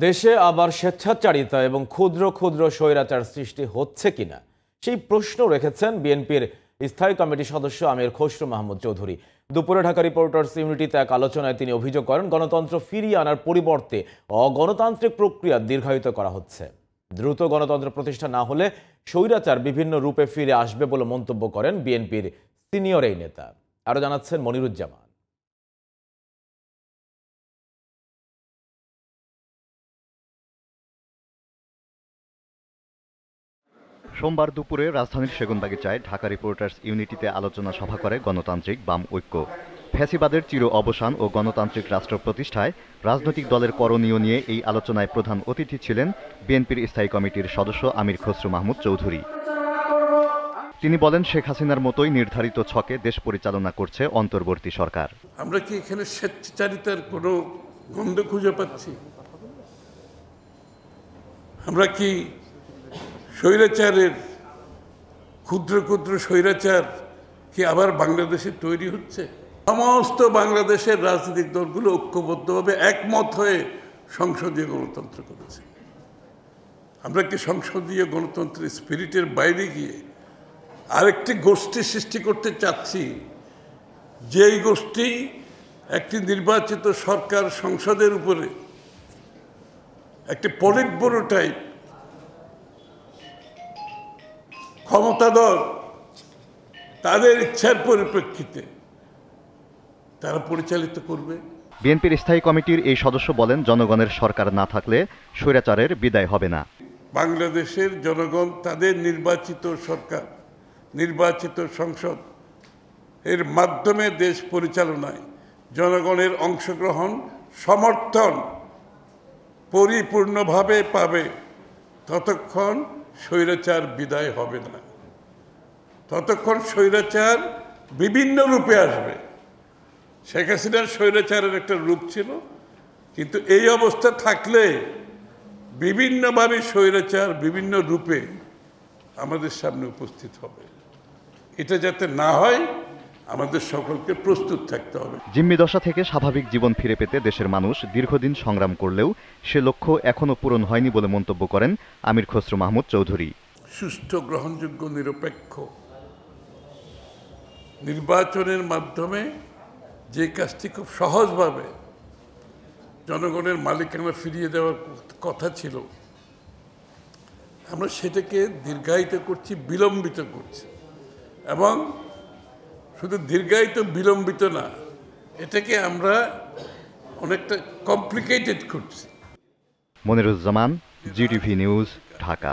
দেশে আবার স্বেচ্ছাচারিতা এবং ক্ষুদ্র ক্ষুদ্র স্বৈরাচার সৃষ্টি হচ্ছে কিনা সেই প্রশ্ন রেখেছেন বিএনপির স্থায়ী কমিটির সদস্য আমির খসরু মাহমুদ চৌধুরী। দুপুরে ঢাকা রিপোর্টার্স ইউনিটিতে এক আলোচনায় তিনি অভিযোগ করেন, গণতন্ত্র ফিরিয়ে আনার পরিবর্তে অগণতান্ত্রিক প্রক্রিয়া দীর্ঘায়িত করা হচ্ছে। দ্রুত গণতন্ত্র প্রতিষ্ঠা না হলে স্বৈরাচার বিভিন্ন রূপে ফিরে আসবে বলে মন্তব্য করেন বিএনপির সিনিয়র এই নেতা। আরও জানাচ্ছেন মনিরুজ্জামান। সোমবার দুপুরে রাজধানীর সেগুনবাগিচায় ঢাকা রিপোর্টার্স ইউনিটিতে আলোচনা সভা করে গণতান্ত্রিক বাম ঐক্য। ফ্যাসিবাদের চির অবসান ও গণতান্ত্রিক রাষ্ট্র প্রতিষ্ঠায় রাজনৈতিক দলের করণীয় নিয়ে এই আলোচনায় প্রধান অতিথি ছিলেন বিএনপির স্থায়ী কমিটির সদস্য আমির খসরু মাহমুদ চৌধুরী। তিনি বলেন, শেখ হাসিনার মতোই নির্ধারিত ছকে দেশ পরিচালনা করছে অন্তর্বর্তী সরকার। আমরা কি এখানে স্বেচ্ছাচারিতার কোনো গন্ধ খুঁজে পাচ্ছি? আমরা কি স্বৈরাচারের ক্ষুদ্র ক্ষুদ্র স্বৈরাচার কি আবার বাংলাদেশে তৈরি হচ্ছে? সমস্ত বাংলাদেশের রাজনৈতিক দলগুলো ঐক্যবদ্ধভাবে একমত হয়ে সংসদীয় গণতন্ত্র করেছে। আমরা কি সংসদীয় গণতন্ত্রের স্পিরিটের বাইরে গিয়ে আরেকটি গোষ্ঠী সৃষ্টি করতে চাচ্ছি, যেই গোষ্ঠী একটি নির্বাচিত সরকার সংসদের উপরে একটি পলিট ব্যুরো টাইপ ক্ষমতাধর, তাদের ইচ্ছার পরিপ্রেক্ষিতে তারা পরিচালিত করবে। বিএনপির স্থায়ী কমিটির এই সদস্য বলেন, জনগণের সরকার না থাকলে স্বৈরাচারের বিদায় হবে না। বাংলাদেশের জনগণ তাদের নির্বাচিত সরকার, নির্বাচিত সংসদ এর মাধ্যমে দেশ পরিচালনায় জনগণের অংশগ্রহণ সমর্থন পরিপূর্ণভাবে পাবে, ততক্ষণ স্বৈরাচার বিদায় হবে না। ততক্ষণ স্বৈরাচার বিভিন্ন রূপে আসবে। শেখ হাসিনার স্বৈরাচারের একটা রূপ ছিল, কিন্তু এই অবস্থা থাকলে বিভিন্নভাবে স্বৈরাচার বিভিন্ন রূপে আমাদের সামনে উপস্থিত হবে। এটা যাতে না হয় আমাদের সকলকে প্রস্তুত থাকতে হবে। জিম্মি দশা থেকে স্বাভাবিক জীবন ফিরে পেতে দেশের মানুষ দীর্ঘদিন সংগ্রাম করলেও সে লক্ষ্য এখনো পূরণ হয়নি বলে মন্তব্য করেন আমির খসরু মাহমুদ চৌধুরী। সুষ্ঠু, গ্রহণযোগ্য, নিরপেক্ষ নির্বাচনের মাধ্যমে যে কাজটি খুব সহজভাবে জনগণের মালিকানা ফিরিয়ে দেওয়ার কথা ছিল, আমরা সেটাকে দীর্ঘায়িত করছি, বিলম্বিত করছি। এবং শুধু দীর্ঘায়িত বিলম্বিত না, এটাকে আমরা অনেকটা কমপ্লিকেটেড করছি। Moniruzzaman, GTV news, Dhaka.